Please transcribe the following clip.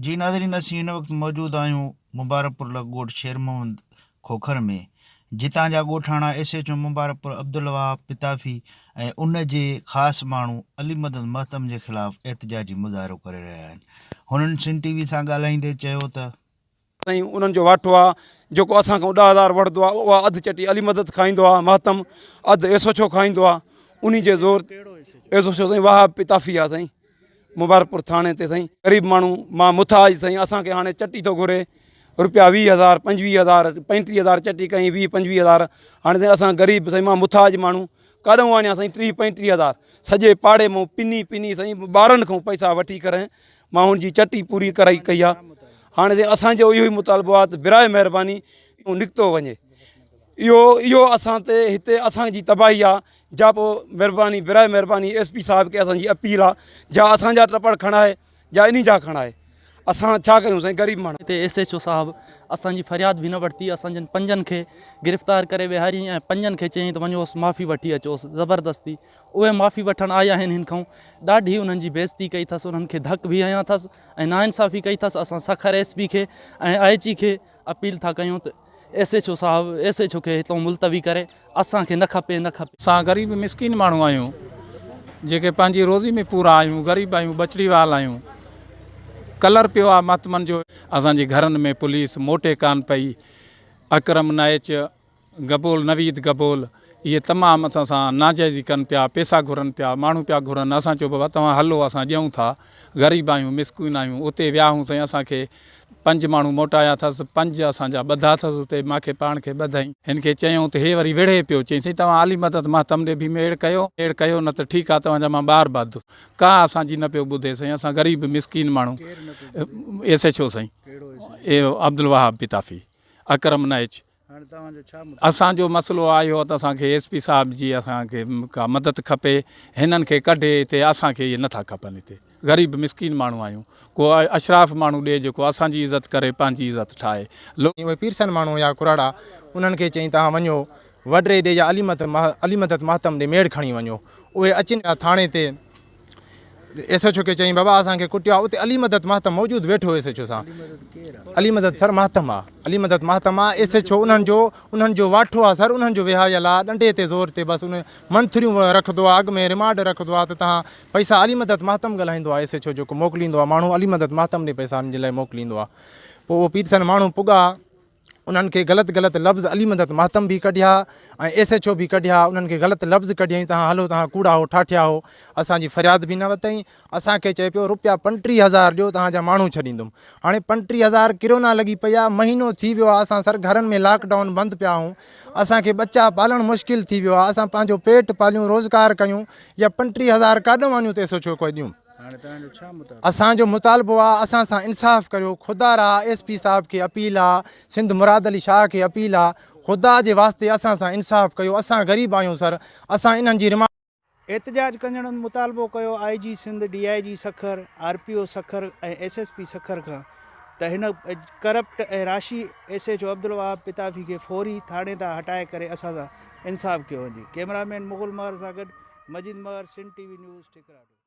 जी नाज़रीन, असीं हिन वक़्तु मौजूदु आहियूं मुबारकपुर लॻोट शेर मोहम्मद खोखर में, जितां जा ॻोठाणा SHO मुबारकपुर अब्दुल वहाब पिताफ़ी ऐं उन जे ख़ासि माण्हू अली मदद महतम जे ख़िलाफ़ु एहतिजाजी मुज़ाहिरो करे रहिया आहिनि। हुननि सिंध TV सां ॻाल्हाईंदे चयो त साईं उन्हनि जो वाठो आहे जेको असां खां 10,000 वठंदो आहे, उहा अधु चटी अली मदद खाईंदो आहे, महतम अधु SHO खाईंदो आहे। उन जे ज़ोर SHO साईं वहाब पिताफ़ी आहे साईं, मुबारकपुर थाणे ते साईं। ग़रीब माण्हू मां मुथाज साईं, असांखे हाणे चटी थो घुरे रुपया 20,000 25,000 35,000 चटी कई 20-25,000। हाणे साईं असां ग़रीब साईं, मां मुथाज माण्हू काॾों वञा साईं। 30-35,000 सॼे पाड़े मां पिनी साईं ॿारनि खां पैसा वठी करे मां हुनजी चटी पूरी कराई कई आहे। हाणे असांजो इहो ई मुतालबो आहे त बिराए महिरबानी निकितो वञे। इहो असां ते हिते असांजी तबाही आहे। जा पोइ महिरबानी बिराए महिरबानी SP साहिब खे असांजी अपील आहे, जा असांजा टपड़ खणाए, जा इन जा खणाए। असां छा कयूं साईं, ग़रीब माण्हू। हिते SHO साहिबु असांजी फ़रियाद बि न वरिती, असांजनि 5 खे गिरफ़्तार करे विहारियईं ऐं 5 खे चयईं त वञोसि माफ़ी वठी अचोसि ज़बरदस्ती। उहे माफ़ी वठणु आया आहिनि, हिन खां ॾाढी उन्हनि जी बेइज़ती कई अथसि, उन्हनि खे धक बि हयां अथसि ऐं नाइंसाफ़ी कई अथसि। असां सखर SP खे ऐं IG खे अपील था कयूं त SHO साहिबु SHO खे हितां मुलतवी करे, असांखे न खपे। असां ग़रीब मिसकिन माण्हू आहियूं, जेके पंहिंजी रोज़ी में पूरा आहियूं, ग़रीब आहियूं, बचड़ी वाल आहियूं। कलर पियो आहे महतमनि जो। असांजे घरनि में पुलिस मोटे कान पई। अकरम नाइच, गबोल नवीद गबोल, इहे तमामु असां सां नाजाइज़ी कनि पिया, पैसा घुरनि पिया, माण्हू पिया घुरनि। असां चयो बाबा तव्हां हलो, असां ॾियूं था, ग़रीब आहियूं, मिसकिन आहियूं। उते वियाऊं साईं, असांखे 5 माण्हू मोटाया अथसि, 5 असांजा ॿधा अथसि उते, मूंखे पाण खे ॿधाई। हिन खे चयूं त हे वरी विढ़े पियो, चई साईं तव्हां अली मदद महतम ॾे बि मेड़ कयो न त ठीकु आहे, तव्हांजा मां ॿार ॿधो। का असांजी न पियो ॿुधे साईं। असां ग़रीब मिसकिन माण्हू। SHO साईं अब्दुल वहाब पिताफ़ी, अकरम नाइच। असांजो मसइलो आयो त असांखे SP साहिब जी असांखे का मदद खपे, हिननि खे कढे हिते। असांखे इहे नथा खपनि। हिते ग़रीब मिसकिन माण्हू आहियूं। को अशराफ़ माण्हू ॾिए जेको असांजी इज़त करे, पंहिंजी इज़त ठाहे। उहे पीरसन माण्हू या कुराड़ा, उन्हनि खे चई तव्हां वञो वडरे ॾे या अली मदद महतम ॾे मेड़ खणी वञो। उहे अचनि पिया थाणे ते। SHO खे चई बाबा असांखे कुटिया। उते अली मदद महतम मौजूदु वेठो SHO सां। अली मदद सर महतम आहे, अली मदद महतम आहे। SHO उन्हनि जो वाठो आहे सर, उन्हनि जो विहायल आहे। ॾंडे ते ज़ोर ते बसि उन मंथरियूं रखंदो आहे, अॻु में रिमांड रखंदो आहे त तव्हां पैसा अली मदद महतम ॻाल्हाईंदो आहे। SHO जेको मोकिलींदो आहे माण्हू, अली मदद महतम ॾे पैसा जे लाइ मोकिलींदो आहे। पोइ उहो पीरसन माण्हू पुॻा, उन्हनि खे ग़लति लफ़्ज़ अली मदद महतम बि कढिया ऐं SHO बि कढिया। उन्हनि खे ग़लति लफ़्ज़ कढियईं, तव्हां हलो, तव्हां कूड़ा हो, ठाठिया हो। असांजी फ़रियाद बि न वरितईं। असांखे चए पियो रुपया 35,000 ॾियो, तव्हांजा माण्हू छॾींदुमि। हाणे 35,000 किरोना लॻी पई आहे, महीनो थी वियो आहे। असां सर घरनि में लॉकडाउन बंदि पिया आहियूं। असांखे बच्चा पालणु मुश्किल थी वियो आहे। असां पंहिंजो पेट पालियूं, रोज़गार कयूं, या 35,000 काॾों वञूं त SHO को ॾियूं। असांजो मुतालबो आहे असां सां इंसाफ़ करियो। ख़ुदा रा SP साहिब खे अपील आहे, सिंध मुराद अली शाह खे अपील आहे, ख़ुदा जे वास्ते असां सां इंसाफ़ कयो। असां ग़रीब आहियूं सर। असां इन्हनि जी एहतिजाज कंदड़नि मुतालबो कयो IG Sindh, DIG Sukkur, RPO Sukkur ऐं SSP सखर खां त हिन करप्ट ऐं राशि SHO अब्दुल वहाब पिताफ़ी खे फौरी थाणे तां हटाए करे असां सां इंसाफ़ कयो वञे। कैमरामैन मुग़ल महर सां गॾु मजीद महर, सिंध TV न्यूज़, ठिकराटू।